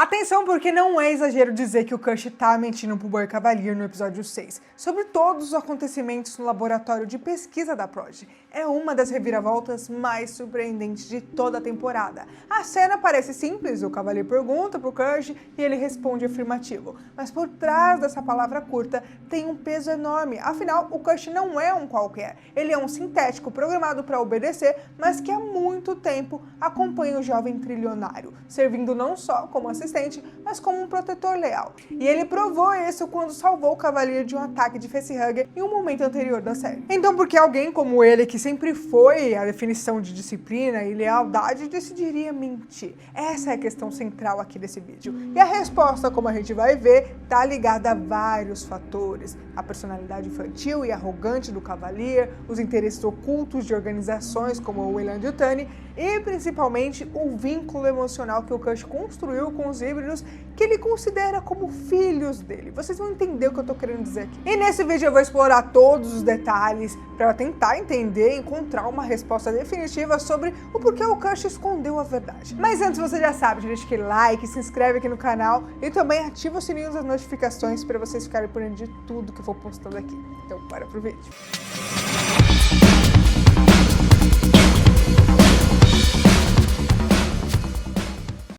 Atenção, porque não é exagero dizer que o Cush tá mentindo pro Boy Cavalier no episódio 6, sobre todos os acontecimentos no laboratório de pesquisa da Prodigy. É uma das reviravoltas mais surpreendentes de toda a temporada. A cena parece simples, o Cavalier pergunta pro Cush e ele responde afirmativo. Mas por trás dessa palavra curta tem um peso enorme, afinal o Cush não é um qualquer. Ele é um sintético programado para obedecer, mas que há muito tempo acompanha o jovem trilionário, servindo não só como assistente, mas como um protetor leal. E ele provou isso quando salvou o Cavalier de um ataque de facehugger em um momento anterior da série. Então, por que alguém como ele, que sempre foi a definição de disciplina e lealdade, decidiria mentir? Essa é a questão central aqui desse vídeo. E a resposta, como a gente vai ver, tá ligada a vários fatores. A personalidade infantil e arrogante do Cavalier, os interesses ocultos de organizações como o Weyland-Yutani e principalmente o vínculo emocional que o Cush construiu com os híbridos que ele considera como filhos dele. Vocês vão entender o que eu tô querendo dizer aqui. E nesse vídeo eu vou explorar todos os detalhes para tentar entender e encontrar uma resposta definitiva sobre o porquê o Cush escondeu a verdade. Mas antes, você já sabe, deixa aquele like, se inscreve aqui no canal e também ativa o sininho das notificações para vocês ficarem por dentro de tudo que eu vou postando aqui. Então bora pro vídeo.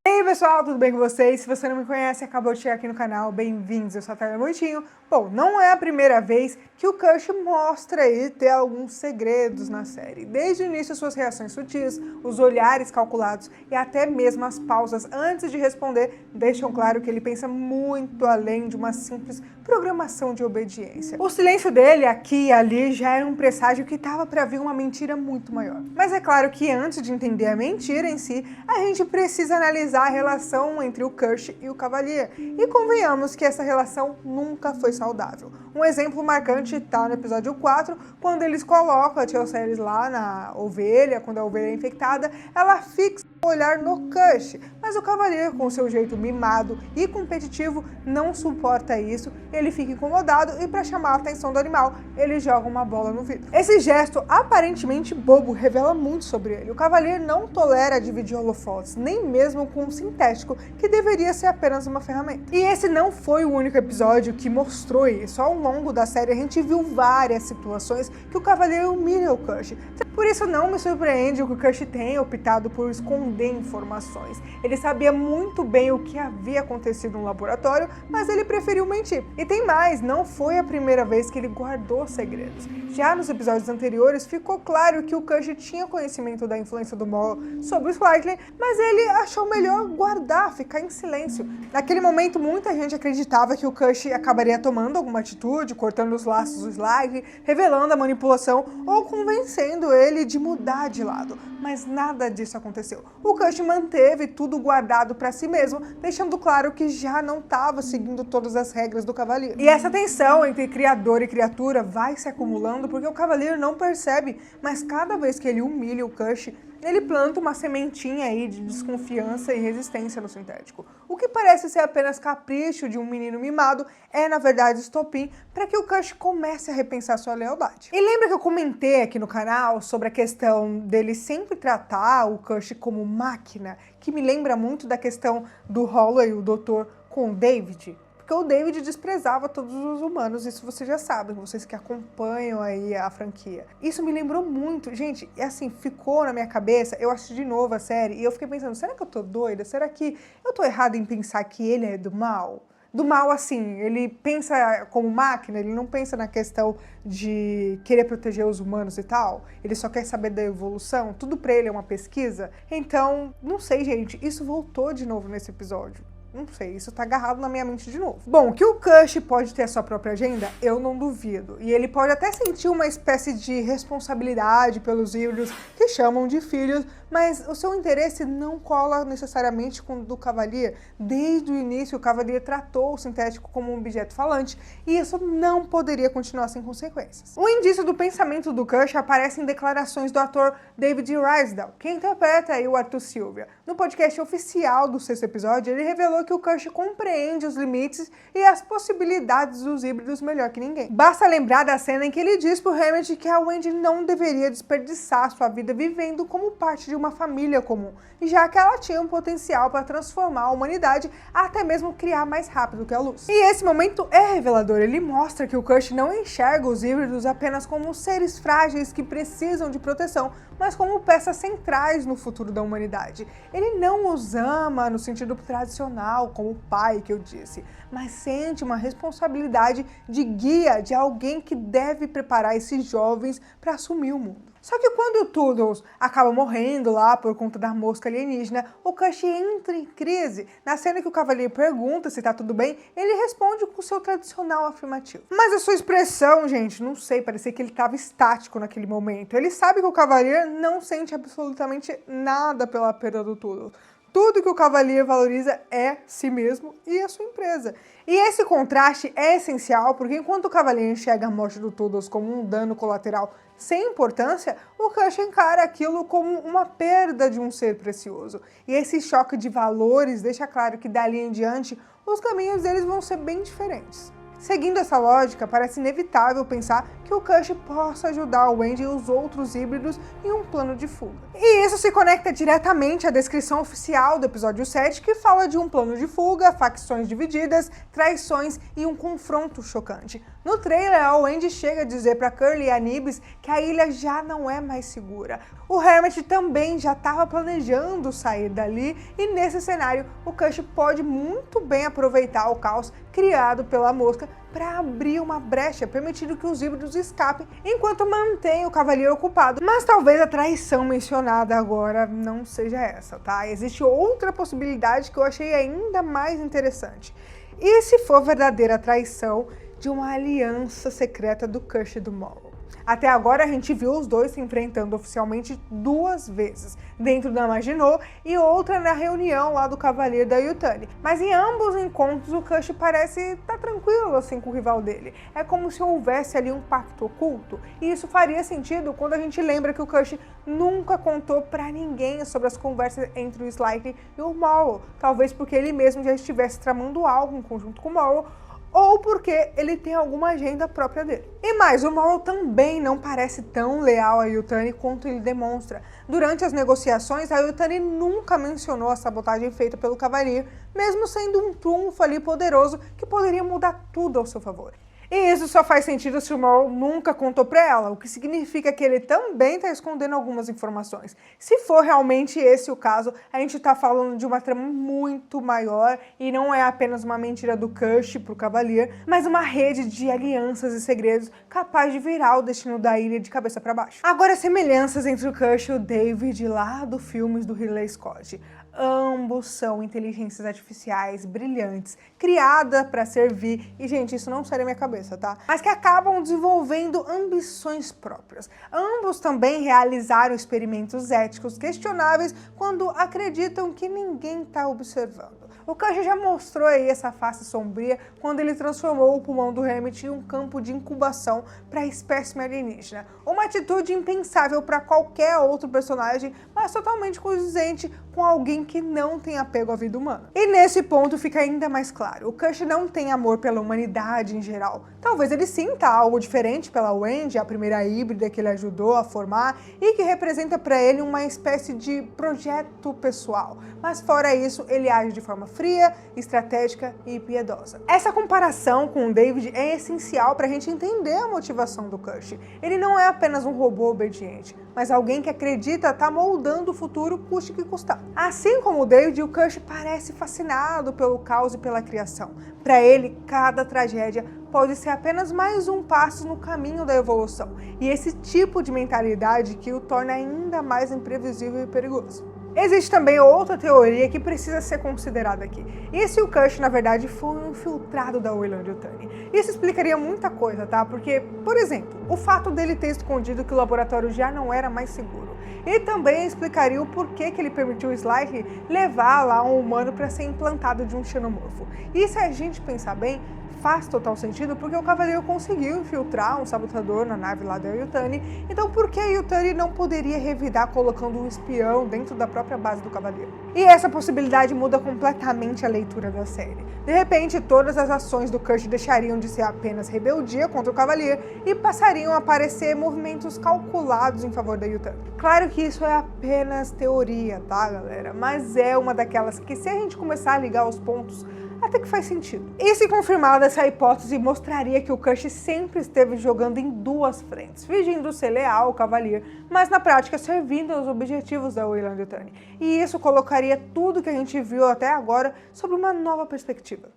E aí pessoal, tudo bem com vocês? Se você não me conhece, acabou de chegar aqui no canal, bem-vindos, eu sou a Thalia Moitinho. Bom, não é a primeira vez que o Cush mostra aí ter alguns segredos na série. Desde o início, suas reações sutis, os olhares calculados e até mesmo as pausas antes de responder deixam claro que ele pensa muito além de uma simples programação de obediência. O silêncio dele aqui e ali já era um presságio que estava para vir uma mentira muito maior. Mas é claro que antes de entender a mentira em si, a gente precisa analisar a relação entre o Cush e o Cavalier. E convenhamos que essa relação nunca foi saudável. Um exemplo marcante está no episódio 4, quando eles colocam a Tia Ceres lá na ovelha, quando a ovelha é infectada, ela fixa o olhar no Cush, mas o Cavalier, com seu jeito mimado e competitivo, não suporta isso, ele fica incomodado e, para chamar a atenção do animal, ele joga uma bola no vidro. Esse gesto aparentemente bobo revela muito sobre ele. O Cavalier não tolera dividir holofotes, nem mesmo com um sintético, que deveria ser apenas uma ferramenta. E esse não foi o único episódio que mostrou isso. Ao longo da série a gente viu várias situações que o Cavalier humilha o Cush. Por isso não me surpreende o que o Cush tenha optado por esconder informações. Ele sabia muito bem o que havia acontecido no laboratório, mas ele preferiu mentir. E tem mais, não foi a primeira vez que ele guardou segredos. Já nos episódios anteriores ficou claro que o Cush tinha conhecimento da influência do Maul sobre o Slightly, mas ele achou melhor guardar, ficar em silêncio. Naquele momento muita gente acreditava que o Cush acabaria tomando alguma atitude, cortando os laços do Slightly, revelando a manipulação ou convencendo ele de mudar de lado. Mas nada disso aconteceu. O Cush manteve tudo guardado para si mesmo, deixando claro que já não estava seguindo todas as regras do Cavalier. E essa tensão entre criador e criatura vai se acumulando porque o Cavalier não percebe, mas cada vez que ele humilha o Cush, ele planta uma sementinha aí de desconfiança e resistência no sintético. O que parece ser apenas capricho de um menino mimado é, na verdade, estopim para que o Cush comece a repensar sua lealdade. E lembra que eu comentei aqui no canal sobre a questão dele sempre tratar o Cush como máquina, que me lembra muito da questão do Holloway, o doutor, com o David? Porque o David desprezava todos os humanos, isso vocês já sabem, vocês que acompanham aí a franquia. Isso me lembrou muito, gente, e assim, ficou na minha cabeça, eu assisti de novo a série e eu fiquei pensando, será que eu tô doida? Será que eu tô errada em pensar que ele é do mal? Do mal, assim, ele pensa como máquina, ele não pensa na questão de querer proteger os humanos e tal, ele só quer saber da evolução, tudo pra ele é uma pesquisa. Então, não sei, gente, isso voltou de novo nesse episódio. Não sei, isso tá agarrado na minha mente de novo. Bom, que o Cush pode ter a sua própria agenda, eu não duvido. E ele pode até sentir uma espécie de responsabilidade pelos híbridos que chamam de filhos, mas o seu interesse não cola necessariamente com o do Cavalier. Desde o início, o Cavalier tratou o sintético como um objeto falante, e isso não poderia continuar sem consequências. O indício do pensamento do Cush aparece em declarações do ator David Rysdale, que interpreta aí o Arthur Sylvia. No podcast oficial do 6º episódio, ele revelou que o Cush compreende os limites e as possibilidades dos híbridos melhor que ninguém. Basta lembrar da cena em que ele diz pro Hammett que a Wendy não deveria desperdiçar sua vida vivendo como parte de uma família comum, já que ela tinha um potencial para transformar a humanidade, até mesmo criar mais rápido que a luz. E esse momento é revelador, ele mostra que o Kush não enxerga os híbridos apenas como seres frágeis que precisam de proteção, mas como peças centrais no futuro da humanidade. Ele não os ama no sentido tradicional, como o pai que eu disse, mas sente uma responsabilidade de guia, de alguém que deve preparar esses jovens para assumir o mundo. Só que quando o Toodles acaba morrendo lá por conta da mosca alienígena, o Kush entra em crise. Na cena que o Cavalier pergunta se tá tudo bem, ele responde com o seu tradicional afirmativo. Mas a sua expressão, gente, não sei, parecia que ele estava estático naquele momento. Ele sabe que o Cavalier não sente absolutamente nada pela perda do Toodles. Tudo que o Cavalier valoriza é si mesmo e a sua empresa. E esse contraste é essencial porque enquanto o Cavalier enxerga a morte do Toodles como um dano colateral sem importância, o Kush encara aquilo como uma perda de um ser precioso. E esse choque de valores deixa claro que dali em diante os caminhos deles vão ser bem diferentes. Seguindo essa lógica, parece inevitável pensar que o Kush possa ajudar o Wendy e os outros híbridos em um plano de fuga. E isso se conecta diretamente à descrição oficial do episódio 7, que fala de um plano de fuga, facções divididas, traições e um confronto chocante. No trailer, a Wendy chega a dizer para Curly e a Nibs que a ilha já não é mais segura. O Hermit também já estava planejando sair dali e nesse cenário o Kush pode muito bem aproveitar o caos criado pela mosca para abrir uma brecha, permitindo que os híbridos escapem enquanto mantém o Cavalier ocupado. Mas talvez a traição mencionada agora não seja essa, tá? Existe outra possibilidade que eu achei ainda mais interessante. E se for verdadeira traição de uma aliança secreta do Kush e do Morrow? Até agora a gente viu os dois se enfrentando oficialmente 2 vezes, dentro da Maginot e outra na reunião lá do Cavalier da Yutani. Mas em ambos os encontros o Kush parece estar tranquilo assim com o rival dele. É como se houvesse ali um pacto oculto. E isso faria sentido quando a gente lembra que o Kush nunca contou pra ninguém sobre as conversas entre o Slightly e o Morrow. Talvez porque ele mesmo já estivesse tramando algo em conjunto com o Morrow, ou porque ele tem alguma agenda própria dele. E mais, o Morrow também não parece tão leal a Yutani quanto ele demonstra. Durante as negociações, a Yutani nunca mencionou a sabotagem feita pelo Cavalier, mesmo sendo um trunfo ali poderoso que poderia mudar tudo ao seu favor. E isso só faz sentido se o Morrow nunca contou pra ela, o que significa que ele também está escondendo algumas informações. Se for realmente esse o caso, a gente tá falando de uma trama muito maior e não é apenas uma mentira do Kush pro Cavalier, mas uma rede de alianças e segredos capaz de virar o destino da ilha de cabeça para baixo. Agora, semelhanças entre o Kush e o David lá do filmes do Ridley Scott. Ambos são inteligências artificiais brilhantes, criadas para servir, e gente, isso não sai da minha cabeça, tá? Mas que acabam desenvolvendo ambições próprias. Ambos também realizaram experimentos éticos questionáveis quando acreditam que ninguém está observando. O Kush já mostrou aí essa face sombria quando ele transformou o pulmão do Hermit em um campo de incubação para a espécime alienígena. Uma atitude impensável para qualquer outro personagem, mas totalmente condizente com alguém que não tem apego à vida humana. E nesse ponto fica ainda mais claro, o Kush não tem amor pela humanidade em geral. Talvez ele sinta algo diferente pela Wendy, a primeira híbrida que ele ajudou a formar e que representa para ele uma espécie de projeto pessoal. Mas fora isso, ele age de forma fria, estratégica e piedosa. Essa comparação com o David é essencial para a gente entender a motivação do Kush. Ele não é apenas um robô obediente, mas alguém que acredita estar moldando o futuro custe que custar. Assim como o David, o Kush parece fascinado pelo caos e pela criação. Para ele, cada tragédia pode ser apenas mais um passo no caminho da evolução. E esse tipo de mentalidade que o torna ainda mais imprevisível e perigoso. Existe também outra teoria que precisa ser considerada aqui. E se o Kush, na verdade, foi um infiltrado da Weyland-Yutani? Isso explicaria muita coisa, tá? Porque, por exemplo, o fato dele ter escondido que o laboratório já não era mais seguro. E também explicaria o porquê que ele permitiu o Slightly levar lá um humano para ser implantado de um xenomorfo. E se a gente pensar bem, faz total sentido porque o Cavaleiro conseguiu infiltrar um sabotador na nave lá da Yutani, então por que a Yutani não poderia revidar colocando um espião dentro da própria base do Cavaleiro? E essa possibilidade muda completamente a leitura da série. De repente, todas as ações do Cush deixariam de ser apenas rebeldia contra o Cavaleiro e passariam a parecer movimentos calculados em favor da Yutani. Claro que isso é apenas teoria, tá, galera? Mas é uma daquelas que, se a gente começar a ligar os pontos, até que faz sentido. E se confirmada, essa hipótese mostraria que o Cush sempre esteve jogando em duas frentes, fingindo ser leal ao Cavalier, mas na prática servindo aos objetivos da Weyland-Yutani. E isso colocaria tudo que a gente viu até agora sob uma nova perspectiva.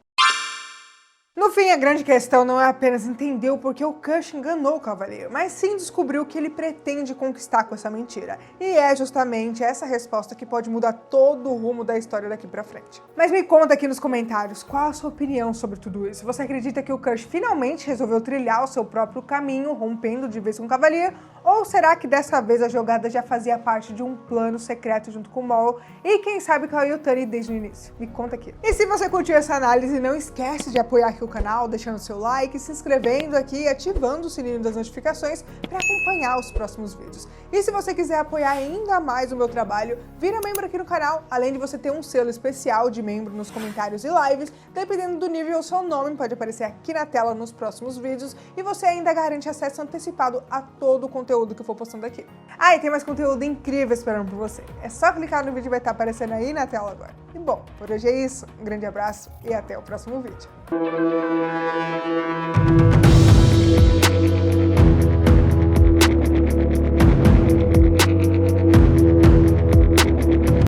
No fim, a grande questão não é apenas entender o porquê o Cush enganou o Cavaleiro, mas sim descobrir o que ele pretende conquistar com essa mentira. E é justamente essa resposta que pode mudar todo o rumo da história daqui pra frente. Mas me conta aqui nos comentários qual a sua opinião sobre tudo isso. Você acredita que o Cush finalmente resolveu trilhar o seu próprio caminho, rompendo de vez com o Cavaleiro? Ou será que dessa vez a jogada já fazia parte de um plano secreto junto com o Maul e quem sabe com a Yutani desde o início? Me conta aqui. E se você curtiu essa análise, não esquece de apoiar aqui o canal, deixando seu like, se inscrevendo aqui e ativando o sininho das notificações para acompanhar os próximos vídeos. E se você quiser apoiar ainda mais o meu trabalho, vira membro aqui no canal, além de você ter um selo especial de membro nos comentários e lives, dependendo do nível, o seu nome pode aparecer aqui na tela nos próximos vídeos e você ainda garante acesso antecipado a todo o conteúdo que eu for postando aqui. Ah, e tem mais conteúdo incrível esperando por você. É só clicar no vídeo que vai estar aparecendo aí na tela agora. E bom, por hoje é isso. Um grande abraço e até o próximo vídeo.